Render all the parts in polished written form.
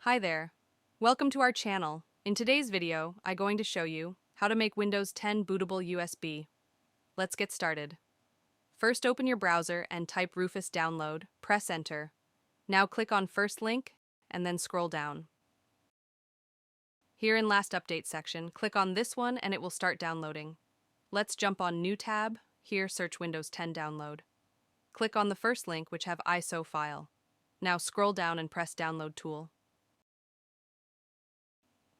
Hi there. Welcome to our channel. In today's video, I'm going to show you how to make Windows 10 bootable USB. Let's get started. First, open your browser and type Rufus download, press enter. Now click on first link and then scroll down. Here in last update section, click on this one and it will start downloading. Let's jump on new tab. Here search Windows 10 download. Click on the first link which have ISO file. Now scroll down and press download tool.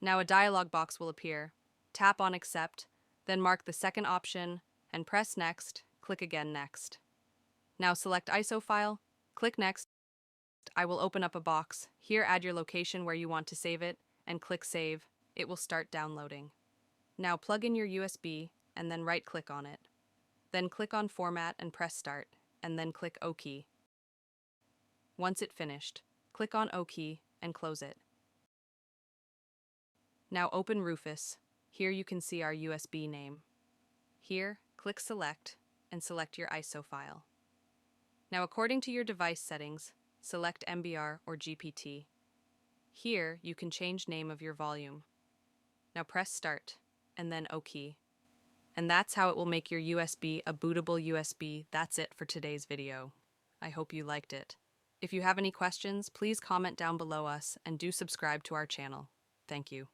Now a dialog box will appear. Tap on accept, then mark the second option and press next, click again next. Now select ISO file, click next. I will open up a box. Here add your location where you want to save it and click save. It will start downloading. Now plug in your USB and then right click on it. Then click on format and press start and then click OK. Once it finished, click on OK and close it. Now open Rufus. Here you can see our USB name. Here, click Select and select your ISO file. Now according to your device settings, select MBR or GPT. Here you can change name of your volume. Now press Start and then OK. And that's how it will make your USB a bootable USB. That's it for today's video. I hope you liked it. If you have any questions, please comment down below us and do subscribe to our channel. Thank you.